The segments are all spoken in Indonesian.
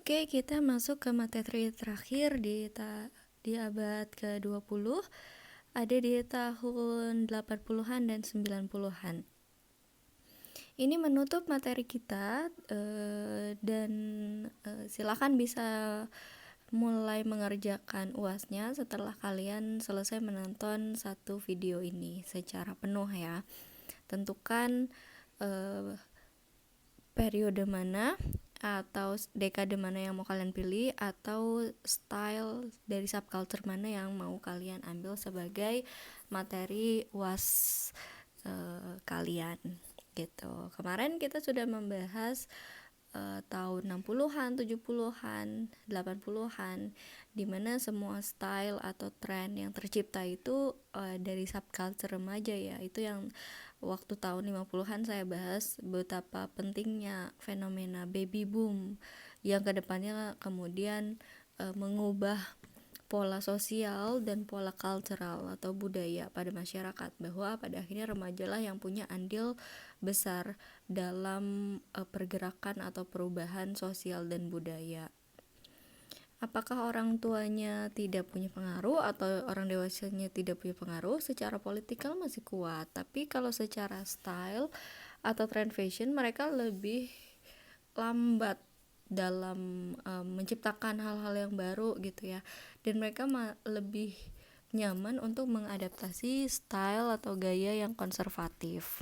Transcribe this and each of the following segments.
Oke, kita masuk ke materi terakhir di abad ke-20, ada di tahun 80-an dan 90-an. Ini menutup materi kita, dan silakan bisa mulai mengerjakan UASnya setelah kalian selesai menonton satu video ini secara penuh ya. Tentukan periode mana atau dekade mana yang mau kalian pilih, atau style dari subculture mana yang mau kalian ambil sebagai materi UAS kalian gitu. Kemarin kita sudah membahas tahun 60-an, 70-an, 80-an, dimana semua style atau tren yang tercipta itu dari subculture remaja ya. Itu yang waktu tahun 50-an saya bahas betapa pentingnya fenomena baby boom yang kedepannya kemudian mengubah pola sosial dan pola cultural atau budaya pada masyarakat, bahwa pada akhirnya remaja lah yang punya andil besar dalam pergerakan atau perubahan sosial dan budaya. Apakah orang tuanya tidak punya pengaruh atau orang dewasanya tidak punya pengaruh? Secara politikal masih kuat, tapi kalau secara style atau trend fashion mereka lebih lambat dalam menciptakan hal-hal yang baru gitu ya, dan mereka lebih nyaman untuk mengadaptasi style atau gaya yang konservatif.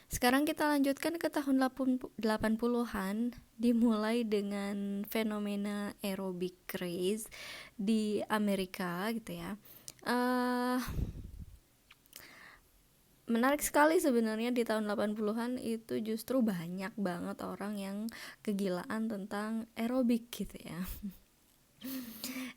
Sekarang kita lanjutkan ke tahun 80-an, dimulai dengan fenomena aerobic craze di Amerika gitu ya. Menarik sekali sebenarnya di tahun 80-an itu justru banyak banget orang yang kegilaan tentang aerobik gitu ya.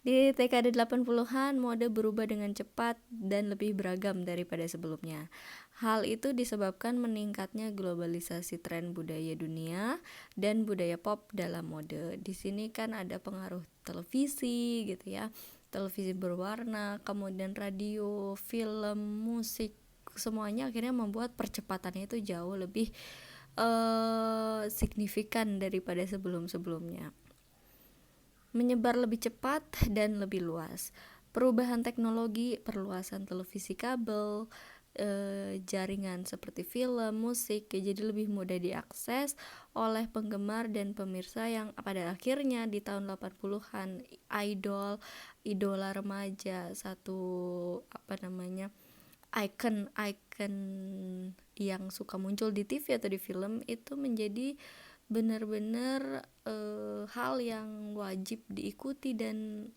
Di dekade 80-an mode berubah dengan cepat dan lebih beragam daripada sebelumnya. Hal itu disebabkan meningkatnya globalisasi tren budaya dunia dan budaya pop dalam mode. Di sini kan ada pengaruh televisi gitu ya. Televisi berwarna, kemudian radio, film, musik, semuanya akhirnya membuat percepatannya itu jauh lebih signifikan daripada sebelum-sebelumnya. Menyebar lebih cepat dan lebih luas. Perubahan teknologi, perluasan televisi kabel, jaringan seperti film, musik, jadi lebih mudah diakses oleh penggemar dan pemirsa yang pada akhirnya di tahun 80-an idola remaja, satu icon yang suka muncul di TV atau di film itu menjadi benar-benar hal yang wajib diikuti dan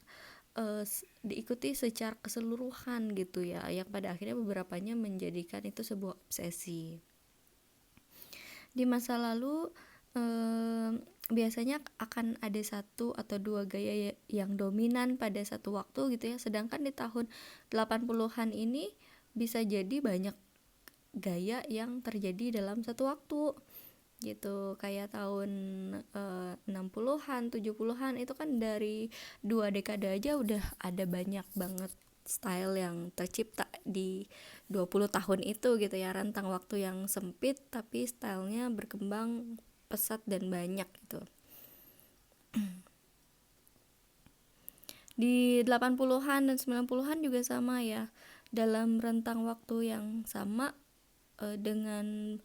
diikuti secara keseluruhan gitu ya, yang pada akhirnya beberapanya menjadikan itu sebuah obsesi. Di masa lalu biasanya akan ada satu atau dua gaya yang dominan pada satu waktu gitu ya, sedangkan di tahun 80-an ini bisa jadi banyak gaya yang terjadi dalam satu waktu gitu. Kayak tahun 60-an, 70-an itu kan dari 2 dekade aja udah ada banyak banget style yang tercipta di 20 tahun itu gitu ya, rentang waktu yang sempit tapi stylenya berkembang pesat dan banyak gitu. Di 80-an dan 90-an juga sama ya, dalam rentang waktu yang sama dengan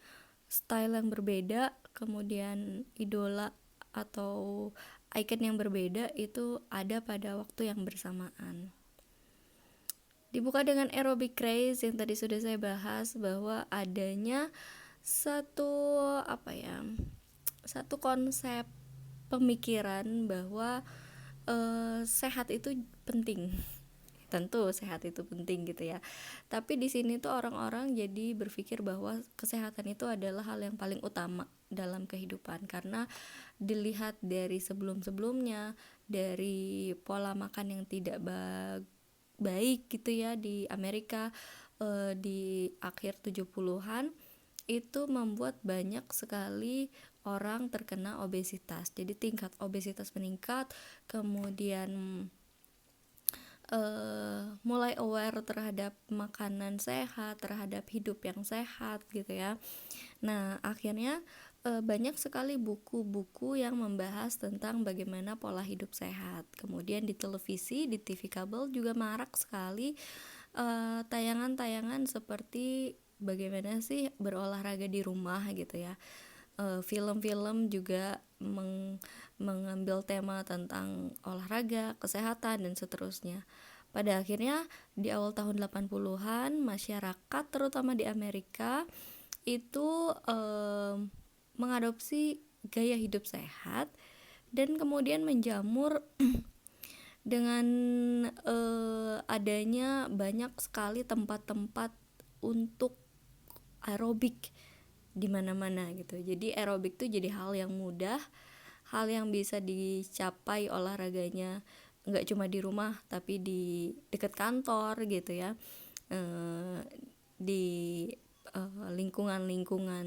style yang berbeda, kemudian idola atau icon yang berbeda itu ada pada waktu yang bersamaan. Dibuka dengan aerobic craze yang tadi sudah saya bahas, bahwa adanya satu konsep pemikiran bahwa sehat itu penting. Tentu sehat itu penting gitu ya. Tapi di sini tuh orang-orang jadi berpikir bahwa kesehatan itu adalah hal yang paling utama dalam kehidupan, karena dilihat dari sebelum-sebelumnya, dari pola makan yang tidak baik gitu ya di Amerika di akhir 70-an itu membuat banyak sekali orang terkena obesitas. Jadi tingkat obesitas meningkat, kemudian mulai aware terhadap makanan sehat, terhadap hidup yang sehat gitu ya. Nah akhirnya banyak sekali buku-buku yang membahas tentang bagaimana pola hidup sehat. Kemudian di televisi, di TV kabel juga marak sekali tayangan-tayangan seperti bagaimana sih berolahraga di rumah gitu ya. Film-film juga mengambil tema tentang olahraga, kesehatan, dan seterusnya. Pada akhirnya di awal tahun 80-an, masyarakat terutama di Amerika itu mengadopsi gaya hidup sehat dan kemudian menjamur dengan adanya banyak sekali tempat-tempat untuk aerobik di mana-mana gitu. Jadi aerobik tuh jadi hal yang mudah, hal yang bisa dicapai olahraganya nggak cuma di rumah tapi di dekat kantor gitu ya, di lingkungan-lingkungan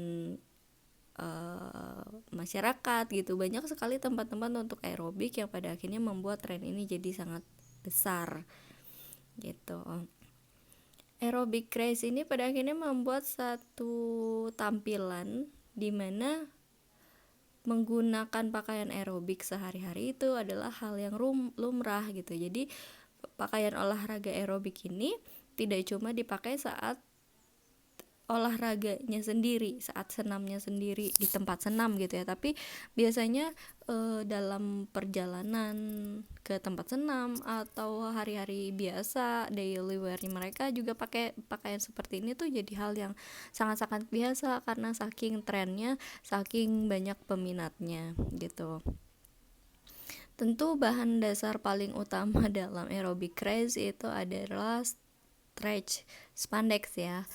masyarakat gitu. Banyak sekali tempat-tempat untuk aerobik yang pada akhirnya membuat tren ini jadi sangat besar gitu. Aerobic craze ini pada akhirnya membuat satu tampilan di mana menggunakan pakaian aerobik sehari-hari itu adalah hal yang lumrah gitu. Jadi pakaian olahraga aerobik ini tidak cuma dipakai saat olahraganya sendiri, saat senamnya sendiri di tempat senam gitu ya, tapi biasanya dalam perjalanan ke tempat senam atau hari-hari biasa daily wear mereka juga pakai pakaian seperti ini tuh jadi hal yang sangat-sangat biasa karena saking trennya, saking banyak peminatnya gitu. Tentu bahan dasar paling utama dalam aerobic craze itu adalah stretch spandex ya.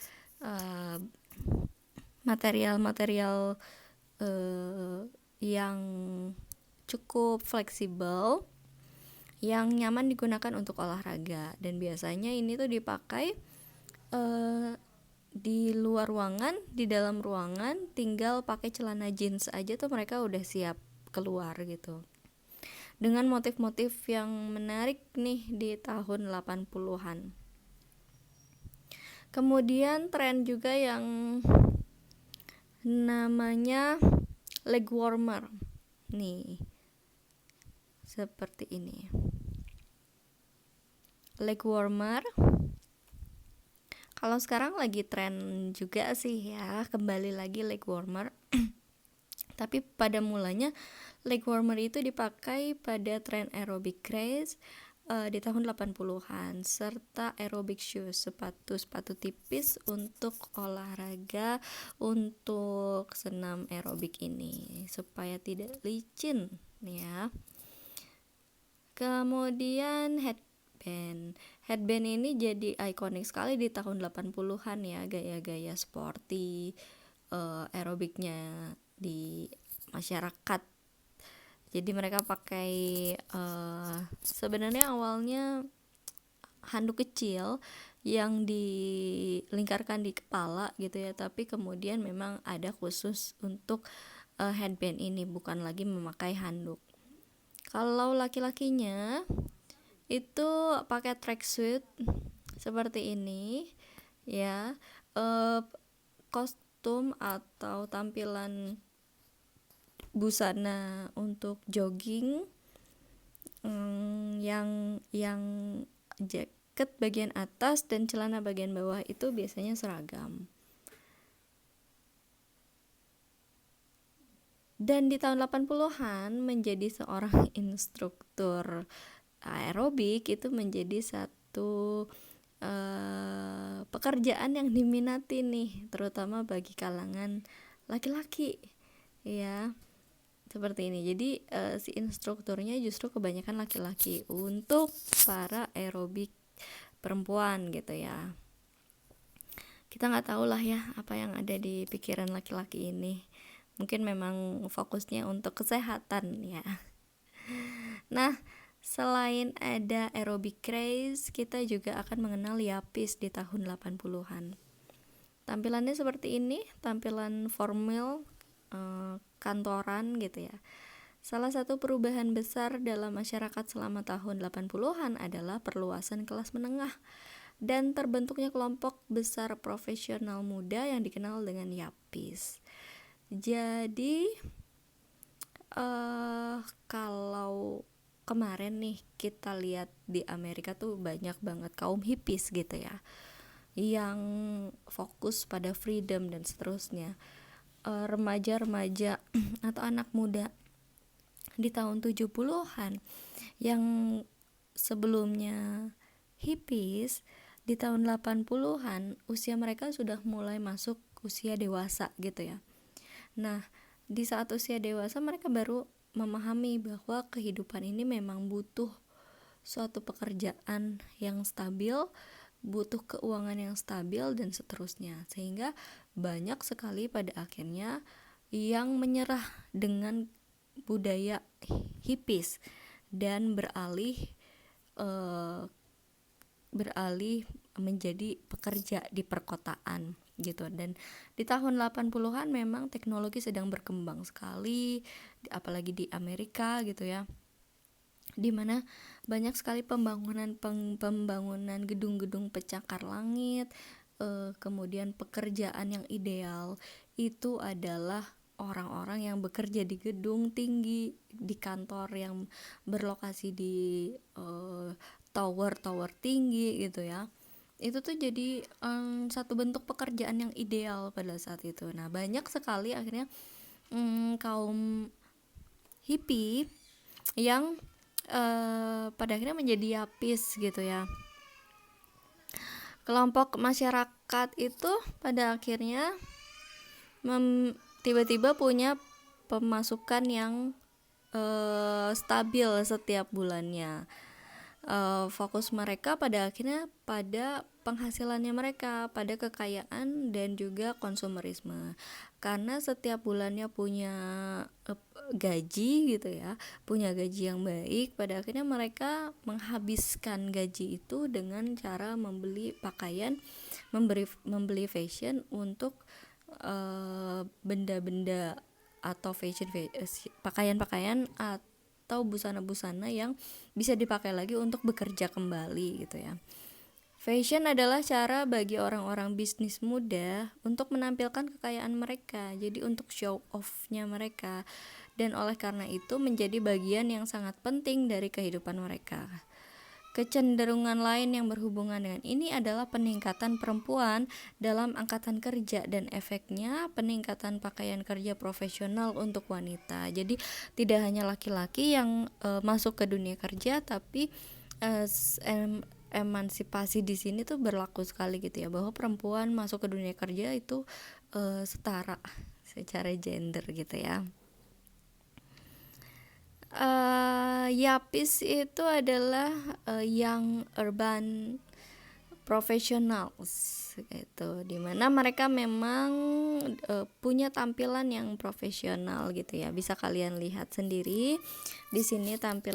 Material-material yang cukup fleksibel yang nyaman digunakan untuk olahraga, dan biasanya ini tuh dipakai di luar ruangan, di dalam ruangan tinggal pakai celana jeans aja tuh mereka udah siap keluar gitu. Dengan motif-motif yang menarik nih di tahun 80-an. Kemudian tren juga yang namanya leg warmer. Nih. Seperti ini. Leg warmer. Kalau sekarang lagi tren juga sih ya, kembali lagi leg warmer. Tapi pada mulanya leg warmer itu dipakai pada tren aerobic craze di tahun 80-an, serta aerobic shoes, sepatu tipis untuk olahraga, untuk senam aerobik ini supaya tidak licin ya. Kemudian headband ini jadi ikonik sekali di tahun 80-an ya, gaya-gaya sporty aerobiknya di masyarakat. Jadi mereka pakai sebenarnya awalnya handuk kecil yang dilingkarkan di kepala gitu ya, tapi kemudian memang ada khusus untuk headband ini, bukan lagi memakai handuk. Kalau laki-lakinya itu pakai tracksuit seperti ini ya, kostum atau tampilan busana untuk jogging yang jaket bagian atas dan celana bagian bawah itu biasanya seragam. Dan di tahun 80-an menjadi seorang instruktur aerobik itu menjadi satu pekerjaan yang diminati nih, terutama bagi kalangan laki-laki ya. Seperti ini. Jadi si instrukturnya justru kebanyakan laki-laki untuk para aerobik perempuan gitu ya. Kita nggak tahu lah ya apa yang ada di pikiran laki-laki ini. Mungkin memang fokusnya untuk kesehatan ya. Nah, selain ada aerobic craze, kita juga akan mengenal yapis di tahun 80-an. Tampilannya seperti ini, tampilan formal kantoran gitu ya. Salah satu perubahan besar dalam masyarakat selama tahun 80-an adalah perluasan kelas menengah dan terbentuknya kelompok besar profesional muda yang dikenal dengan yapis. Jadi kalau kemarin nih kita lihat di Amerika tuh banyak banget kaum hippies gitu ya, yang fokus pada freedom dan seterusnya. Remaja-remaja atau anak muda di tahun 70-an yang sebelumnya hippies, di tahun 80-an usia mereka sudah mulai masuk usia dewasa gitu ya. Nah, di saat usia dewasa mereka baru memahami bahwa kehidupan ini memang butuh suatu pekerjaan yang stabil, butuh keuangan yang stabil dan seterusnya. Sehingga banyak sekali pada akhirnya yang menyerah dengan budaya hippies dan beralih menjadi pekerja di perkotaan gitu. Dan di tahun 80-an memang teknologi sedang berkembang sekali, apalagi di Amerika gitu ya, dimana banyak sekali pembangunan gedung-gedung pencakar langit. Kemudian pekerjaan yang ideal itu adalah orang-orang yang bekerja di gedung tinggi, di kantor yang berlokasi di tower tinggi gitu ya. Itu tuh jadi satu bentuk pekerjaan yang ideal pada saat itu. Nah, banyak sekali akhirnya kaum hippie yang pada akhirnya menjadi yapis gitu ya. Kelompok masyarakat itu pada akhirnya tiba-tiba punya pemasukan yang stabil setiap bulannya. Fokus mereka pada akhirnya pada penghasilannya mereka, pada kekayaan dan juga konsumerisme. Karena setiap bulannya punya gaji gitu ya, punya gaji yang baik, pada akhirnya mereka menghabiskan gaji itu dengan cara membeli pakaian, membeli fashion untuk benda-benda atau pakaian-pakaian atau busana-busana yang bisa dipakai lagi untuk bekerja kembali gitu ya. Fashion adalah cara bagi orang-orang bisnis muda untuk menampilkan kekayaan mereka, jadi untuk show off-nya mereka, dan oleh karena itu menjadi bagian yang sangat penting dari kehidupan mereka. Kecenderungan lain yang berhubungan dengan ini adalah peningkatan perempuan dalam angkatan kerja dan efeknya peningkatan pakaian kerja profesional untuk wanita. Jadi tidak hanya laki-laki yang masuk ke dunia kerja, tapi emansipasi di sini tuh berlaku sekali gitu ya, bahwa perempuan masuk ke dunia kerja itu setara secara gender gitu ya. Yapis itu adalah young urban professionals gitu, dimana mereka memang punya tampilan yang profesional gitu ya. Bisa kalian lihat sendiri di sini tampilan